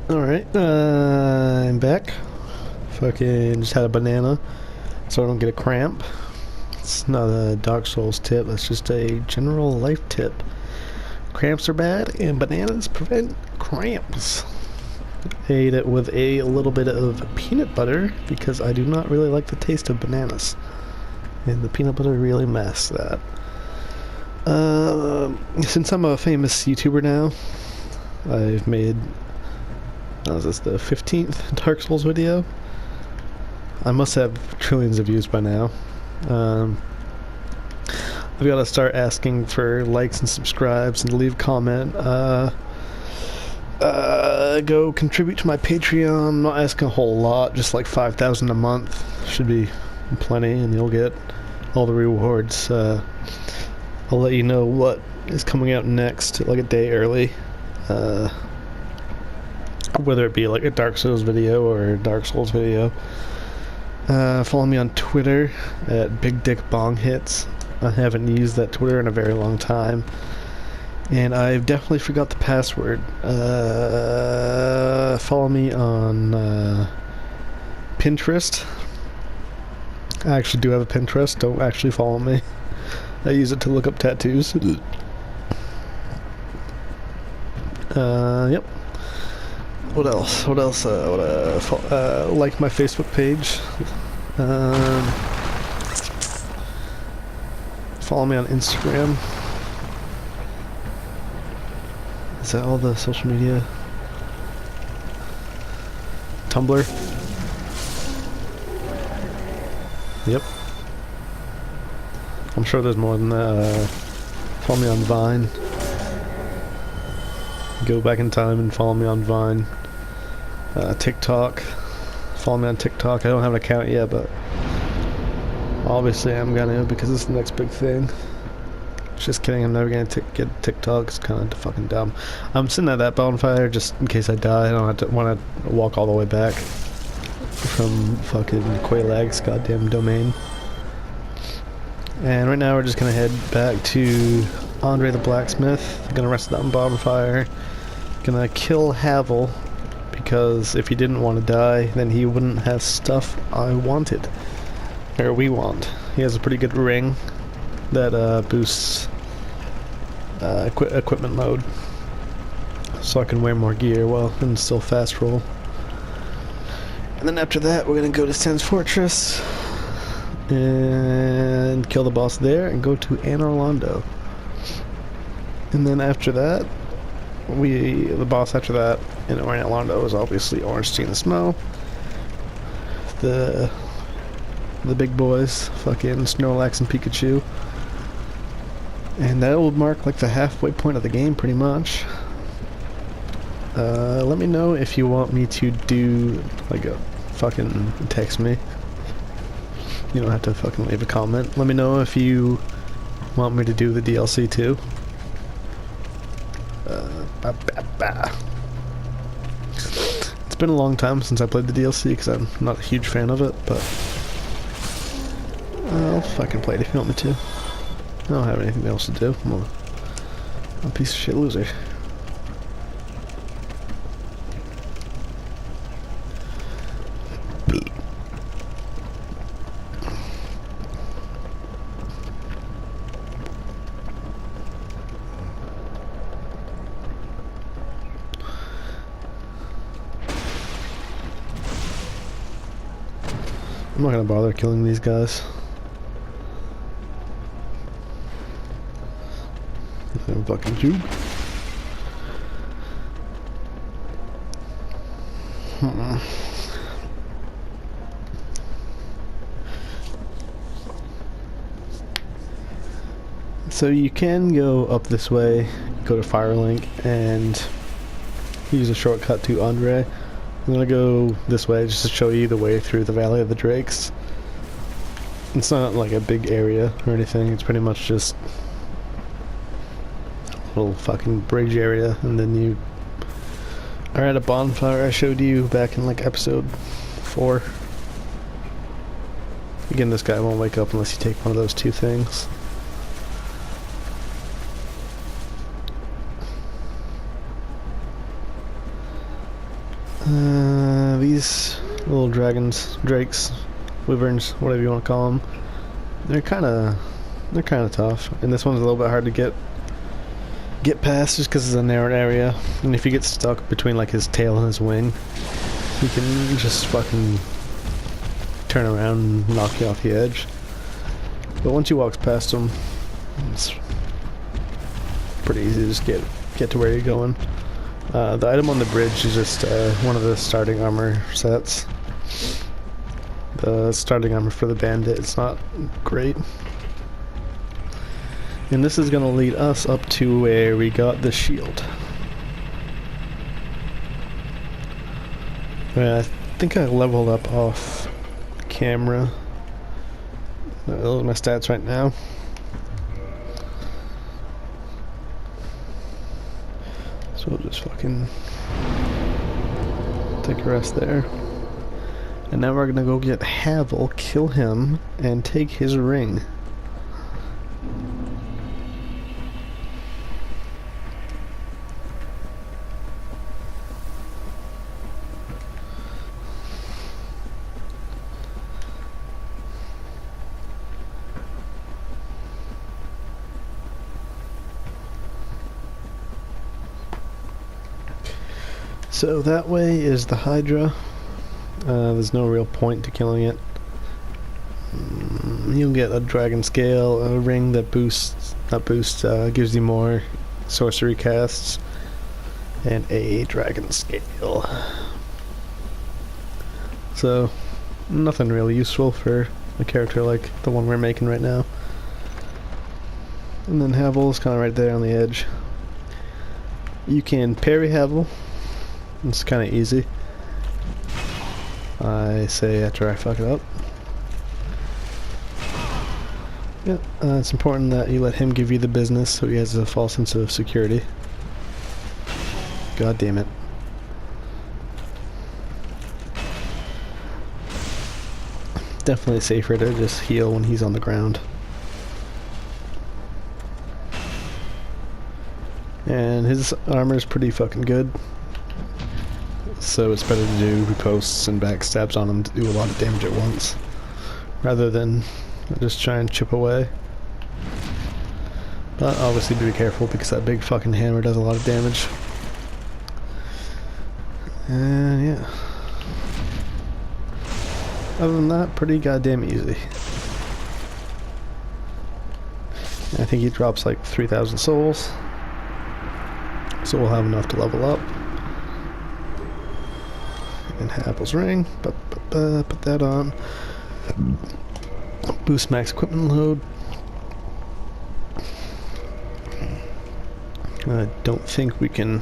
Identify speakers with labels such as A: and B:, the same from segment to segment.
A: Alright, I'm back. Fucking just had a banana so I don't get a cramp. It's not a Dark Souls tip, it's just a general life tip. Cramps are bad and bananas prevent cramps. Ate it with a little bit of peanut butter because I do not really like the taste of bananas. And the peanut butter really masks that. Since I'm a famous YouTuber now, I've made, is this the 15th Dark Souls video? I must have trillions of views by now. I've got to start asking for likes and subscribes and leave a comment. Go contribute to my Patreon. I'm not asking a whole lot, just like 5,000 a month. Should be plenty, and you'll get all the rewards. I'll let you know what is coming out next, like a day early. Whether it be like a Dark Souls video or a Dark Souls video. Follow me on Twitter at Big Dick Bong Hits. I haven't used that Twitter in a very long time, and I've definitely forgot the password. Follow me on Pinterest. I actually do have a Pinterest. Don't actually follow me. I use it to look up tattoos. Yep. What else? Like my Facebook page. Follow me on Instagram. Is that all the social media? Tumblr. Yep. I'm sure there's more than that. Follow me on Vine. Go back in time and follow me on Vine. TikTok. Follow me on TikTok. I don't have an account yet, but obviously I'm gonna, because it's the next big thing. Just kidding, I'm never gonna get TikTok. It's kind of fucking dumb. I'm sitting at that bonfire just in case I die. I don't have to want to walk all the way back from fucking Quaylag's goddamn domain. And right now we're just gonna head back to Andre the Blacksmith. Gonna rest that bonfire. Gonna kill Havel, because if he didn't want to die, then he wouldn't have stuff I wanted. Or we want. He has a pretty good ring that boosts equipment load, so I can wear more gear while and still fast roll. And then after that, we're gonna go to Sen's Fortress and kill the boss there, and go to Anor Londo. And then after that, the boss after that in Anor Londo is obviously Ornstein the Snow. The big boys, fucking Snorlax and Pikachu. And that will mark like the halfway point of the game, pretty much. Let me know if you want me to do, like, a fucking text me. You don't have to fucking leave a comment. Let me know if you want me to do the DLC too. It's been a long time since I played the DLC because I'm not a huge fan of it, but I'll fucking play it if you want me to. I don't have anything else to do. I'm a piece of shit loser. I'm not gonna bother killing these guys. I'm fucking juke. So you can go up this way, go to Firelink, and use a shortcut to Andre. I'm gonna go this way just to show you the way through the Valley of the Drakes. It's not like a big area or anything, it's pretty much just a little fucking bridge area, and then you are at a bonfire I showed you back in like episode 4. Again, this guy won't wake up unless you take one of those two things. These little dragons, drakes, wyverns, whatever you want to call them, they're kind of tough. And this one's a little bit hard to get past just because it's a narrow area. And if you get stuck between like his tail and his wing, he can just fucking turn around and knock you off the edge. But once you walk past him, it's pretty easy to just get to where you're going. The item on the bridge is just one of the starting armor sets. The starting armor for the bandit, it's not great. And this is going to lead us up to where we got the shield. I think I leveled up off camera. Those are my stats right now. So we'll just fucking take a rest there. And now we're gonna go get Havel, kill him, and take his ring. So that way is the Hydra. There's no real point to killing it. You'll get a dragon scale, a ring that gives you more sorcery casts, and a dragon scale. So, nothing really useful for a character like the one we're making right now. And then Havel's kind of right there on the edge. You can parry Havel. It's kind of easy. I say after I fuck it up. Yeah, it's important that you let him give you the business so he has a false sense of security. God damn it. Definitely safer to just heal when he's on the ground. And his armor is pretty fucking good. So it's better to do riposts and backstabs on him to do a lot of damage at once, rather than just try and chip away. But obviously be careful because that big fucking hammer does a lot of damage. And yeah. Other than that, pretty goddamn easy. I think he drops like 3,000 souls. So we'll have enough to level up. And Havel's ring, put that on. Boost max equipment load. I don't think we can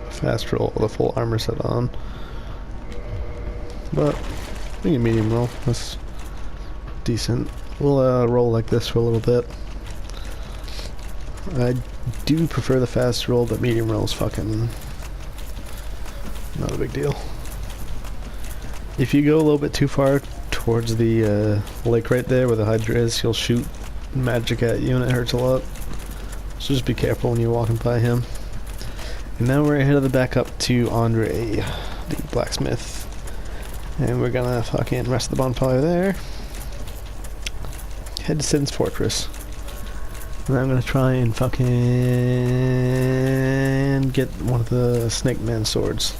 A: fast roll the full armor set on, but we can medium roll. That's decent. We'll roll like this for a little bit. I do prefer the fast roll, but medium roll is fucking not a big deal. If you go a little bit too far towards the lake right there where the Hydra is, he'll shoot magic at you and it hurts a lot. So just be careful when you're walking by him. And now we're headed back up to Andre, the blacksmith. And we're gonna fucking rest the bonfire there. Head to Sin's Fortress. And I'm gonna try and fucking get one of the Snake Man swords.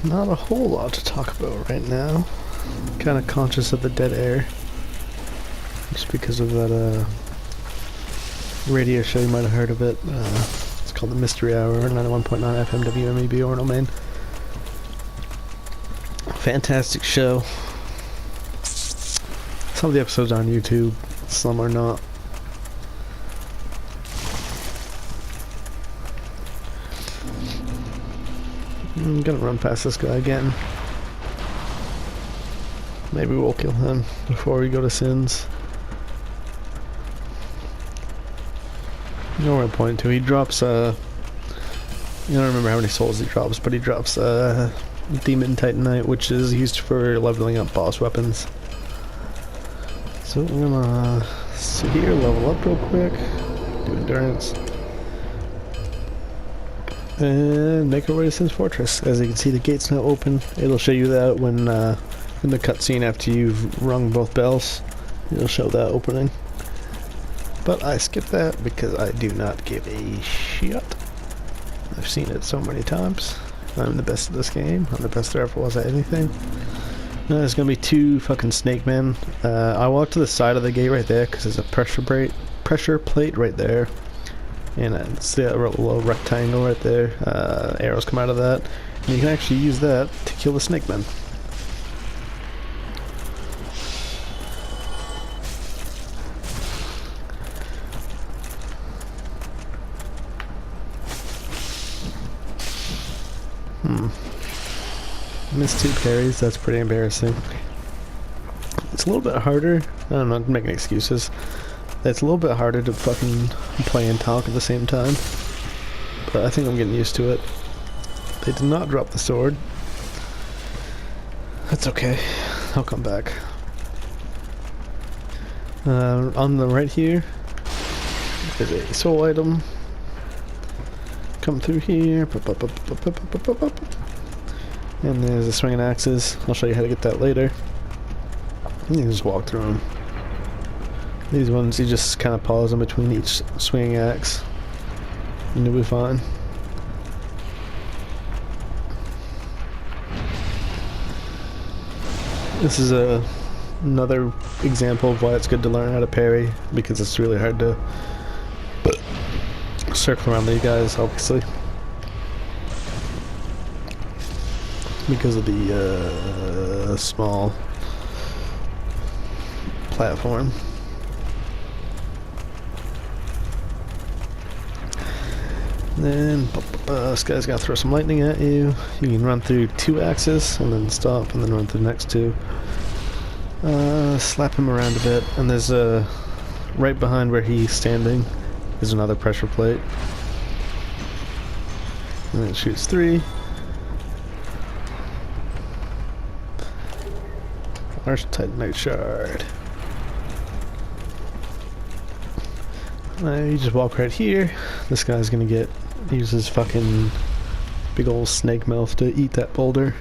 A: Not a whole lot to talk about right now. Kind of conscious of the dead air. Just because of that radio show, you might have heard of it. It's called the Mystery Hour, 91.9 FM WMEB Orno, Maine. Fantastic show. Some of the episodes are on YouTube, some are not. I'm gonna run past this guy again. Maybe we'll kill him before we go to Sins. You know where I'm pointing to. He drops, I don't remember how many souls he drops, but he drops, Demon Titanite, which is used for leveling up boss weapons. So we're gonna sit here, level up real quick, do endurance, and make our way to Sins Fortress. As you can see, the gate's now open. It'll show you that when in the cutscene after you've rung both bells. It'll show that opening. But I skipped that because I do not give a shit. I've seen it so many times. I'm the best at this game. I'm the best there ever was at anything. Now there's gonna be two fucking snake men. I walk to the side of the gate right there because there's a pressure plate right there. And see that little rectangle right there? Arrows come out of that. And you can actually use that to kill the snake men. Missed 2 parries, that's pretty embarrassing. It's a little bit harder, I'm not making excuses. It's a little bit harder to fucking play and talk at the same time. But I think I'm getting used to it. They did not drop the sword. That's okay, I'll come back. On the right here, there's a soul item. Come through here. And there's the swinging axes. I'll show you how to get that later. You can just walk through them. These ones, you just kind of pause in between each swinging axe, and you'll be fine. This is another example of why it's good to learn how to parry, because it's really hard to circle around these guys, obviously. Because of the small platform. Then this guy's gonna throw some lightning at you. You can run through 2 axes and then stop and then run through the next 2. Slap him around a bit, and there's right behind where he's standing is another pressure plate. And it shoots 3. Large Titanite shard. You just walk right here. This guy's gonna use his fucking big old snake mouth to eat that boulder.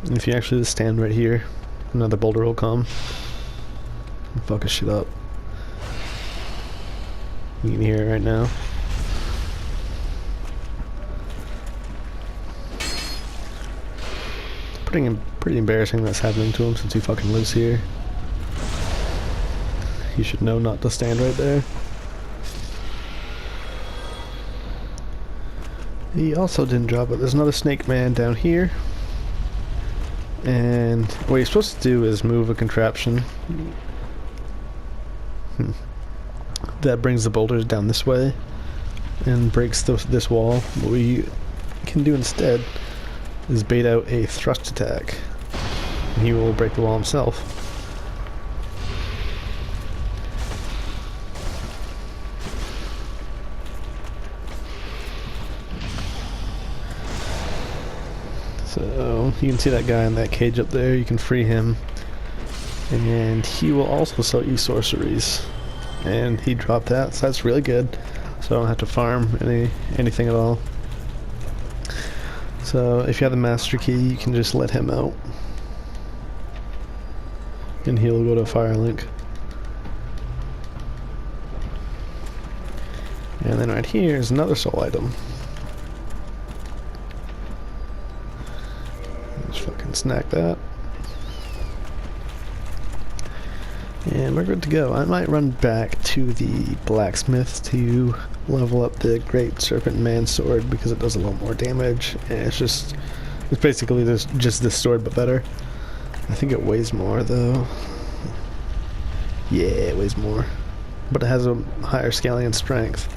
A: And if you actually just stand right here, another boulder will come and fuck his shit up. You can hear it right now. Pretty embarrassing that's happening to him since he fucking lives here. You should know not to stand right there. He also didn't drop it. There's another snake man down here. And what you're supposed to do is move a contraption that brings the boulders down this way and breaks this wall. What we can do instead is bait out a thrust attack. And he will break the wall himself. So you can see that guy in that cage up there. You can free him, and he will also sell you sorceries. And he dropped that, so that's really good. So I don't have to farm anything at all. So if you have the master key, you can just let him out, and he'll go to Firelink. And then right here is another soul item. Just fucking snack that. And we're good to go. I might run back to the blacksmith to level up the Great Serpent Man sword because it does a lot more damage. And it's basically just this sword but better. I think it weighs more though. Yeah, it weighs more. But it has a higher scaling and strength.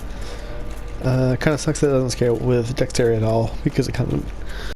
A: Kind of sucks that it doesn't scale with dexterity at all because it kind of